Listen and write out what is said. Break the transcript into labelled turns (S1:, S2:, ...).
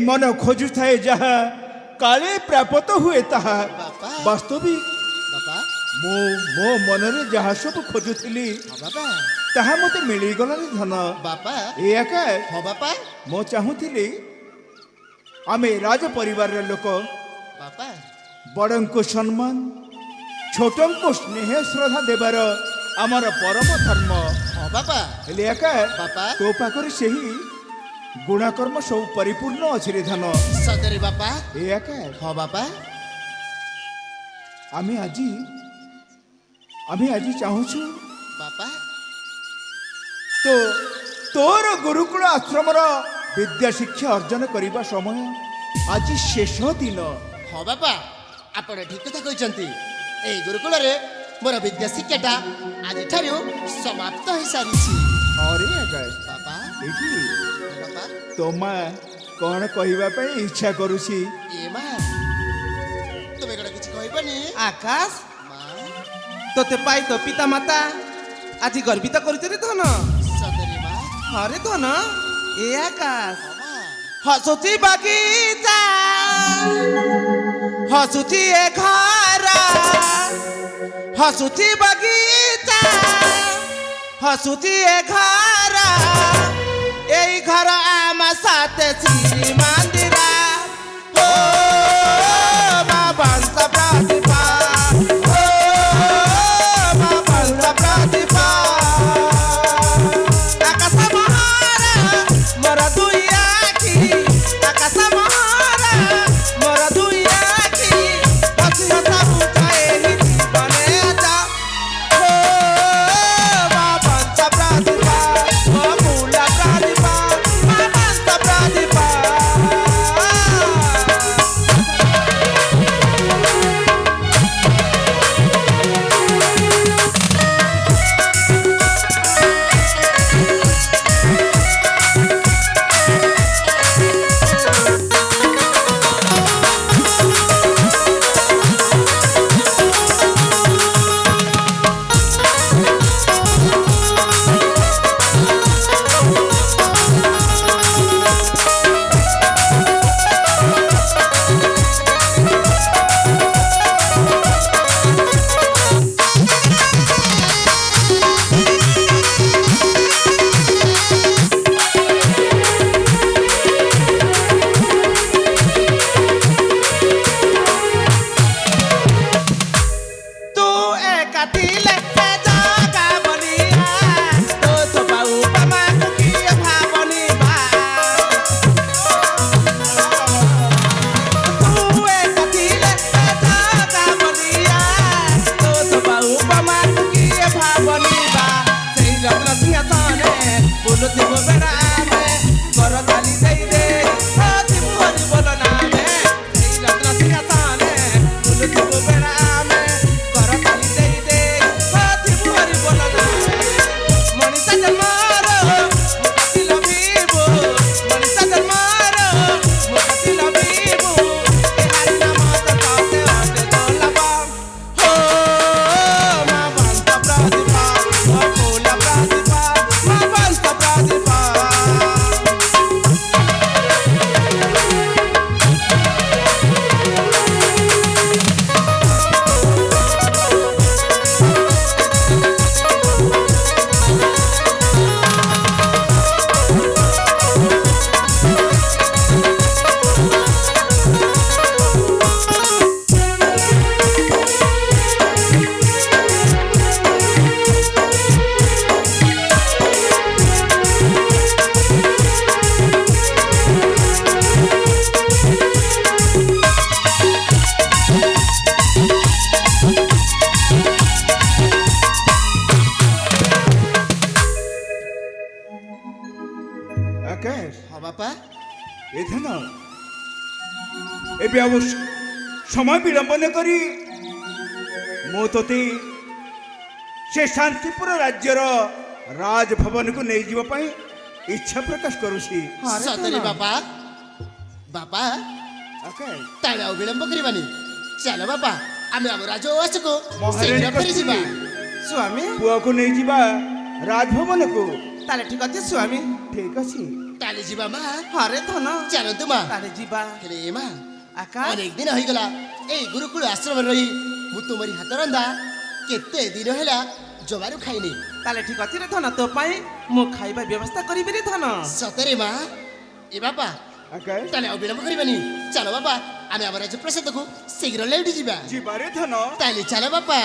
S1: मन खोजु थाए जहा काले प्राप्त हुए ताहा
S2: बापा
S1: वास्तविक
S2: बापा
S1: मो मो मनरे जहा सब खोजुथिली
S2: बापा
S1: ताहा मते मिली गला रे धन
S2: बापा
S1: एया का
S2: हाँ बापा
S1: मो चाहुथिली आमे राज परिवार रे लोक
S2: बापा
S1: बड़ों को सम्मान छोटों को स्नेह श्रद्धा देवार आमर परम धर्म
S2: हाँ बापा
S1: हेले एका
S2: बापा
S1: तो पाखरे सेही गुणाकर्म सब परिपूर्ण अछि रे धन
S2: सदरे बापा
S1: एका
S2: हाँ बापा
S1: आमे आजी चाहूछु
S2: बापा
S1: तो तोर गुरुकुल आश्रम विद्या शिक्षा अर्जन करने समय आज शेष दिन
S2: हाँ बापा आपण ठीक कथा कहते ए गुरुकुल रे मोर विद्या शिक्षाटा आज ठारू समाप्त हो सारी
S1: अरे आकाश
S2: बापा
S1: एठी
S2: बापा
S1: तोमा कौन कहवा पे इच्छा करुछि
S2: ए माँ तुम एगुड़ा किसी कहबनी
S3: आकाश
S2: माँ
S3: तोते पाई तो पिता माता आज गर्वित कर धन
S2: सदरे माँ
S3: हरे धन ए आकाश
S2: हाँ माँ
S3: हसुची बगीचा हसुची ए घर हसुची बगीचा हसुची ए घर এই ঘর আমার সাথে শ্রী মন্দিরা ও মা বংশ প্রতিভা ও মা বংশ প্রতিভা আকাশ মহারা মোর দুই আখি আকাশ মহারা মোর দুই আখি হসিহতা উঠায়ে জীবনে যা ও মা বংশ প্রতিভা ও মূল প্রতিভা মা বংশ প্রতিভা तू एक दिल से जागा बनिया तो सबाऊ पमा की भावनी बा तू एक दिल से जागा बनिया तो सबाऊ पमा की भावनी बा सेई रत्न सिंहासने बोलुथिब बेड़ा में कर ताली देई दे हाथी मुहरी बोल नामे सेई रत्न सिंहासने बोलुथिब बेड़ा में कर ताली देई दे हाथी मुहरी बोल नामे मनीषा जन्मारो मुकति लबीबो मनीषा जन्मारो मुकति लबीबो ए हरि नाम तो कहते होते दोलबा हो मा बंत प्रतिभा हो फूल प्रतिभा मा बंत प्रतिभा
S1: आकाश
S2: हाँ बापा
S1: ए धन एबे अवश्य समय विलंब न करी मो तोते से शांतिपुर राज्यर राजभवन को नहीं जीव पाई इच्छा प्रकाश करुछि
S2: सदरे बापा बापा
S1: आकाश
S2: ताले ଆଉ ବିଳମ୍ବ କରିବାନି ଚାଲ ବାପା ଆମେ ଆମ ରାଜଉଆସକୁ
S1: ମହାରାଣୀ
S2: ଶୀଘ୍ର ଫେରିଯିବା
S3: स्वामी
S1: पुआ को नहीं जीवा राजभवन को
S3: ताले ठीक अछि स्वामी
S1: ठीक अछि
S2: ତାହେଲେ ଯିବା ମା
S3: ହରେ ଧନ
S2: ଚାଲନ୍ତୁ ମା
S3: ତାହେଲେ ଯିବା
S2: ହେଲେ ମା
S3: ଆକାଶ
S2: ଅନେକ ଦିନ ହୋଇଗଲା ଏଇ ଗୁରୁକୁଳ ଆଶ୍ରମରେ ରହି ମୁଁ ତୁମରି ହାତ ରନ୍ଧା କେତେ ଦିନ ହେଲା ଜମାରୁ ଖାଇନି
S3: ତାହେଲେ ଠିକ ଅଛି ରେ ଧନ ତୋ ପାଇଁ ମୁଁ ଖାଇବା ବ୍ୟବସ୍ଥା କରିବି ରେ ଧନ
S2: ସତରେ ମା ଏ ବାପା
S1: ଆକାଶ
S2: ତାହେଲେ ଆଉ ବିଳମ୍ବ କରିବାନି ଚାଲ ବାପା ଆମେ ଆମ ରାଜ୍ୟ ପ୍ରସାଦକୁ ଶୀଘ୍ର ଲେଉଟି ଯିବା
S1: ଯିବାରେ ଧନ
S2: ତାହେଲେ ଚାଲ ବାପା